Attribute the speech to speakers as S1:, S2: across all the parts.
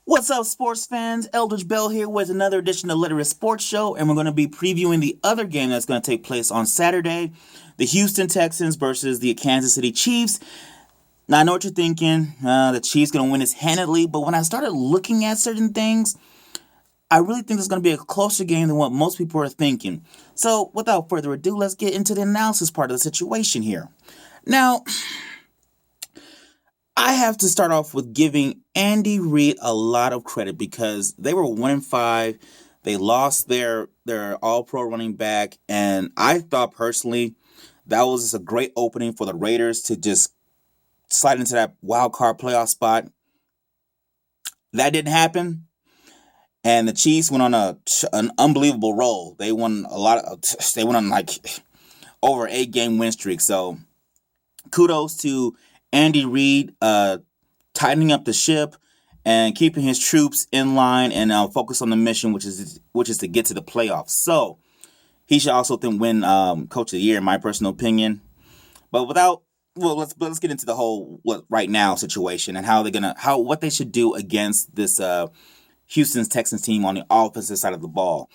S1: What's up, sports fans? Eldridge Bell here with another edition of Literate Sports Show, and we're going to be previewing the other game that's going to take place on Saturday, the Houston Texans versus the Kansas City Chiefs. Now, I know what you're thinking. The Chiefs going to win this handedly, but when I started looking at certain things, I really think it's going to be a closer game than what most people are thinking. So, without further ado, let's get into the analysis part of the situation here. Now, I have to start off with giving Andy Reid a lot of credit because they were 1-5. They lost their All-Pro running back, and I thought personally that was just a great opening for the Raiders to just slide into that wild card playoff spot. That didn't happen, and the Chiefs went on an unbelievable roll. They won they went on like over 8-game win streak. So kudos to Andy Reid tightening up the ship and keeping his troops in line and focus on the mission, which is to get to the playoffs. So he should also win Coach of the Year, in my personal opinion. But let's get into the whole right now situation and what they should do against this Houston Texans team on the offensive side of the ball.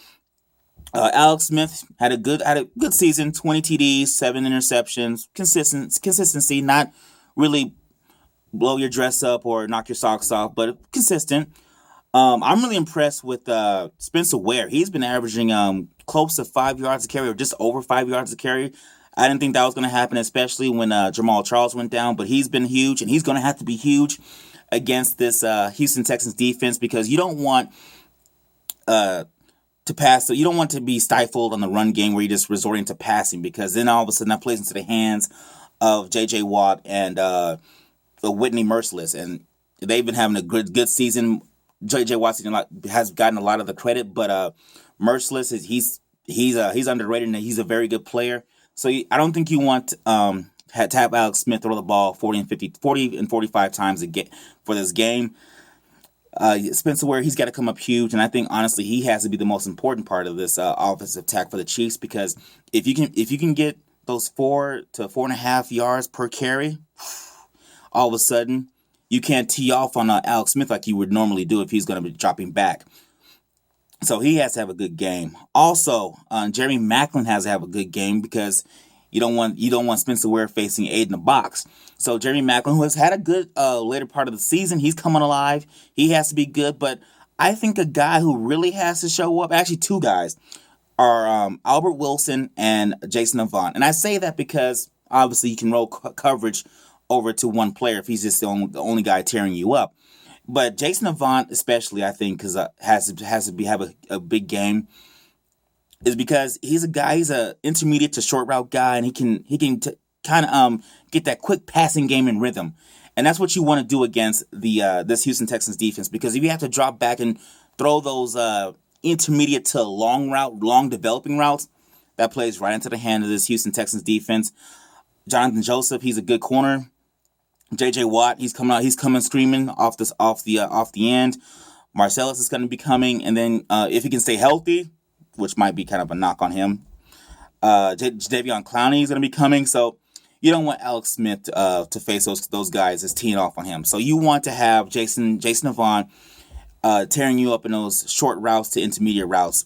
S1: Alex Smith had a good season, 20 TDs, 7 interceptions, consistency, not really blow your dress up or knock your socks off, but consistent. I'm really impressed with Spencer Ware. He's been averaging close to 5 yards a carry or just over 5 yards a carry. I didn't think that was going to happen, especially when Jamal Charles went down, but he's been huge, and he's going to have to be huge against this Houston Texans defense because you don't want to pass. So you don't want to be stifled on the run game where you're just resorting to passing because then all of a sudden that plays into the hands of J.J. Watt and Whitney Merciless, and they've been having a good season. J.J. Watt has gotten a lot of the credit, but Merciless he's underrated and he's a very good player. So I don't think you want to have Alex Smith throw the ball 40 and 45 times a game for this game. Spencer Ware, he's got to come up huge, and I think honestly he has to be the most important part of this offensive attack for the Chiefs because if you can get those 4 to 4.5 yards per carry, all of a sudden you can't tee off on Alex Smith like you would normally do if he's going to be dropping back. So he has to have a good game. Also, Jeremy Maclin has to have a good game because you don't want Spencer Ware facing 8 in the box. So Jeremy Maclin, who has had a good later part of the season, he's coming alive. He has to be good. But I think a guy who really has to show up, actually 2 guys, are Albert Wilson and Jason Avant. And I say that because obviously you can roll coverage over to one player if he's just the only guy tearing you up. But Jason Avant, especially, I think, because has to have a big game, is because he's a intermediate to short route guy, and he can kind of get that quick passing game in rhythm, and that's what you want to do against this Houston Texans defense. Because if you have to drop back and throw those intermediate to long developing routes, that plays right into the hand of this Houston Texans defense. Jonathan Joseph, he's a good corner. J.J. Watt, he's coming screaming off the end. Marcellus is going to be coming, and then if he can stay healthy, which might be kind of a knock on him, Jadeveon Clowney is going to be coming. So you don't want Alex Smith to face those guys as teeing off on him. So you want to have Jason Avant tearing you up in those short routes to intermediate routes,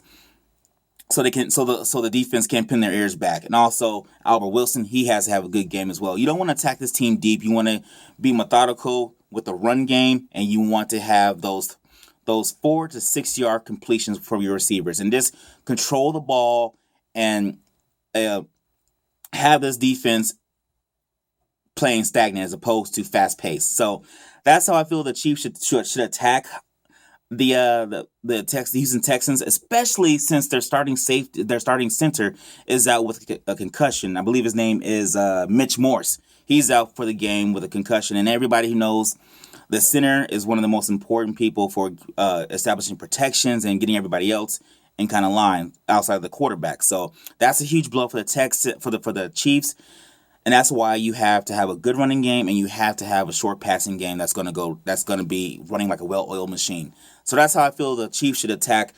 S1: so the defense can't pin their ears back. And also Albert Wilson, he has to have a good game as well. You don't want to attack this team deep. You want to be methodical with the run game, and you want to have those 4 to 6 yard completions from your receivers, and just control the ball and have this defense playing stagnant as opposed to fast paced. So that's how I feel the Chiefs should attack the Houston Texans, especially since their starting center is out with a concussion. I believe his name is Mitch Morse. He's out for the game with a concussion, and everybody who knows the center is one of the most important people for establishing protections and getting everybody else in kind of line outside of the quarterback. So that's a huge blow for the Chiefs. And that's why you have to have a good running game and you have to have a short passing game that's going to be running like a well-oiled machine. So that's how I feel the Chiefs should attack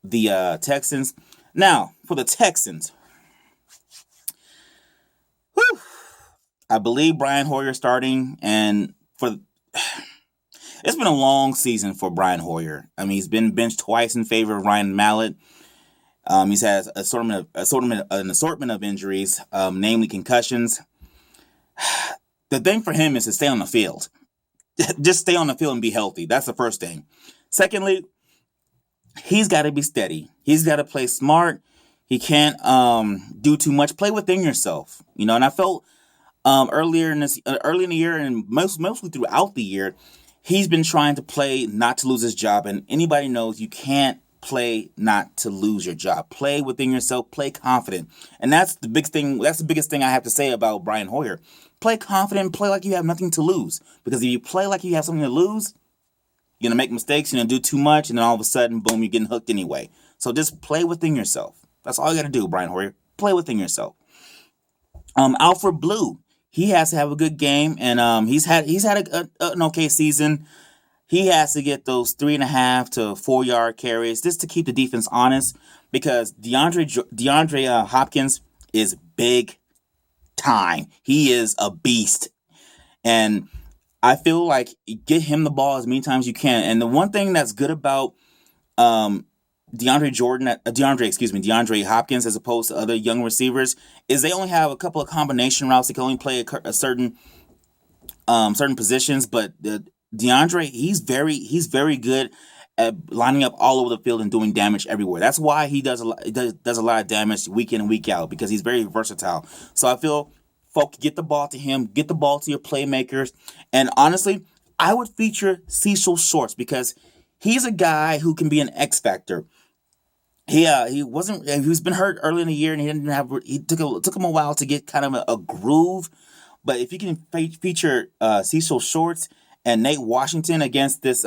S1: the Texans. Now, for the Texans, I believe Brian Hoyer starting, and It's been a long season for Brian Hoyer. I mean, he's been benched twice in favor of Ryan Mallett. He's had an assortment of injuries, namely concussions. The thing for him is to stay on the field. Just stay on the field and be healthy. That's the first thing. Secondly, he's got to be steady. He's got to play smart. He can't do too much. Play within yourself, And I felt early in the year, and mostly throughout the year, he's been trying to play not to lose his job. And anybody knows you can't play not to lose your job. Play within yourself. Play confident, and that's the big thing. That's the biggest thing I have to say about Brian Hoyer. Play confident. Play like you have nothing to lose. Because if you play like you have something to lose, you're gonna make mistakes. You're gonna do too much, and then all of a sudden, boom, you're getting hooked anyway. So just play within yourself. That's all you got to do, Brian Hoyer. Play within yourself. Alfred Blue, he has to have a good game, and he's had an okay season. He has to get those 3.5 to 4 yard carries just to keep the defense honest, because DeAndre Hopkins is big time. He is a beast, and I feel like get him the ball as many times as you can. And the one thing that's good about DeAndre Hopkins, as opposed to other young receivers, is they only have a couple of combination routes. They can only play a certain positions, but DeAndre, he's very good at lining up all over the field and doing damage everywhere. That's why he does a lot of damage week in and week out, because he's very versatile. So I feel folks, get the ball to him, get the ball to your playmakers, and honestly, I would feature Cecil Shorts because he's a guy who can be an X factor. He's been hurt early in the year, and it took him a while to get kind of a groove. But if you can feature Cecil Shorts and Nate Washington against this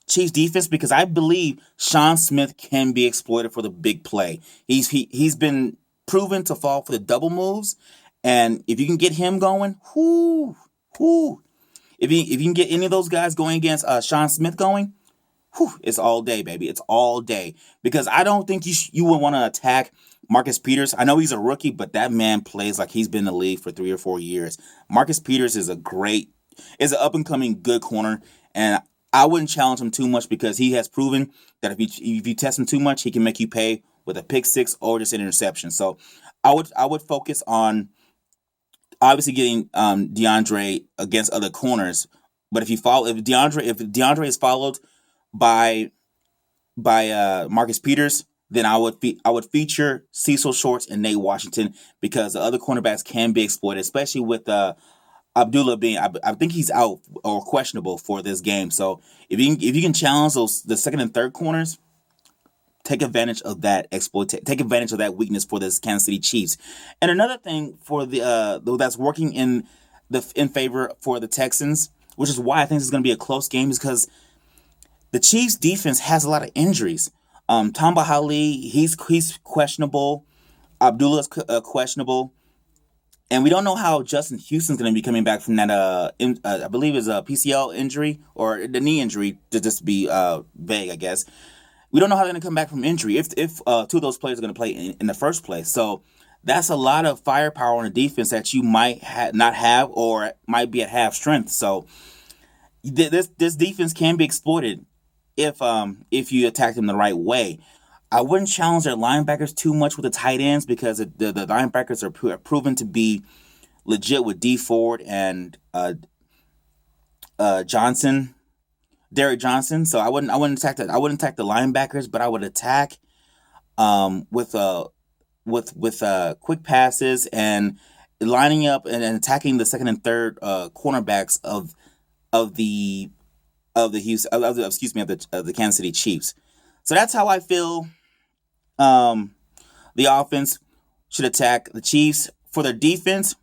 S1: Chiefs defense, because I believe Sean Smith can be exploited for the big play. He's been proven to fall for the double moves, and if you can get him going, if you can get any of those guys going against Sean Smith going, it's all day, baby. It's all day. Because I don't think you would want to attack Marcus Peters. I know he's a rookie, but that man plays like he's been in the league for 3 or 4 years. Marcus Peters is an up-and-coming good corner, and I wouldn't challenge him too much because he has proven that if you test him too much, he can make you pay with a pick six or just an interception. So I would focus on obviously getting DeAndre against other corners. But if DeAndre is followed by Marcus Peters, then I would feature Cecil Shorts and Nate Washington, because the other cornerbacks can be exploited, especially with Abdullah being, I think he's out or questionable for this game. So if you can challenge the second and third corners, take advantage of that take advantage of that weakness for this Kansas City Chiefs. And another thing for that's working in favor for the Texans, which is why I think this is going to be a close game, is because the Chiefs defense has a lot of injuries. Tamba Hali, he's questionable. Abdullah's questionable. And we don't know how Justin Houston's going to be coming back from that, I believe it's a PCL injury, or the knee injury, to just be vague, I guess. We don't know how they're going to come back from injury if two of those players are going to play in the first place. So that's a lot of firepower on the defense that you might not have, or might be at half strength. So this defense can be exploited if you attack them the right way. I wouldn't challenge their linebackers too much with the tight ends, because the linebackers are proven to be legit with D Ford and Derek Johnson. So I wouldn't attack that. I wouldn't attack the linebackers, but I would attack with quick passes and lining up and attacking the second and third cornerbacks of the Kansas City Chiefs. So that's how I feel the offense should attack the Chiefs. For their defense,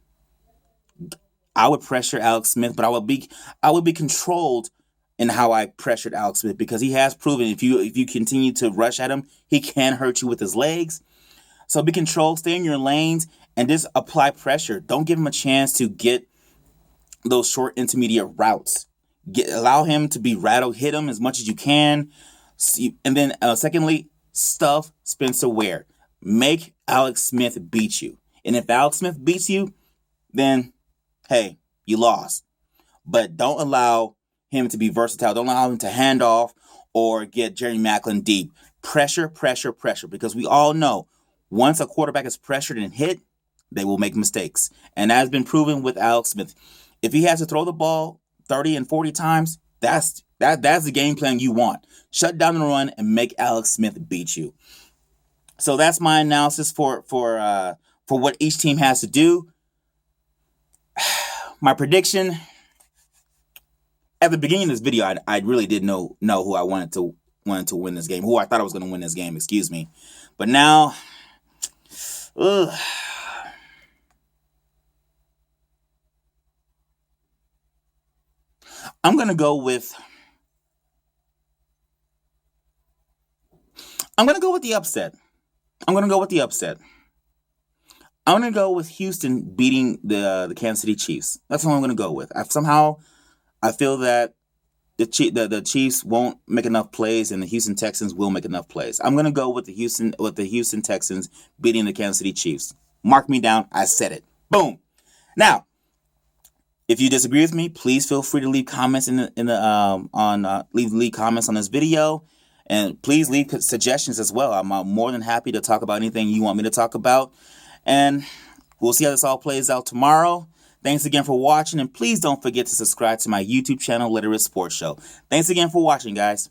S1: I would pressure Alex Smith, but I would be controlled in how I pressured Alex Smith, because he has proven if you continue to rush at him, he can hurt you with his legs. So be controlled, stay in your lanes, and just apply pressure. Don't give him a chance to get those short intermediate routes. Allow him to be rattled, hit him as much as you can. And then secondly, stuff Spencer Ware. Make Alex Smith beat you. And if Alex Smith beats you, then, hey, you lost. But don't allow him to be versatile. Don't allow him to hand off or get Jerry Maclin deep. Pressure, pressure, pressure. Because we all know once a quarterback is pressured and hit, they will make mistakes. And that has been proven with Alex Smith. If he has to throw the ball 30 and 40 times, that's the game plan you want. Shut down the run and make Alex Smith beat you. So that's my analysis for what each team has to do. My prediction at the beginning of this video, I really did know who I wanted to win this game, who I thought I was going to win this game. Excuse me, but now, I'm going to go with the upset. I'm going to go with Houston beating the Kansas City Chiefs. That's what I'm going to go with. I feel that the Chiefs won't make enough plays, and the Houston Texans will make enough plays. I'm going to go with the Houston Texans beating the Kansas City Chiefs. Mark me down. I said it. Boom. Now, if you disagree with me, please feel free to leave comments leave comments on this video, and please leave suggestions as well. I'm more than happy to talk about anything you want me to talk about, and we'll see how this all plays out tomorrow. Thanks again for watching, and please don't forget to subscribe to my YouTube channel, Literate Sports Show. Thanks again for watching, guys.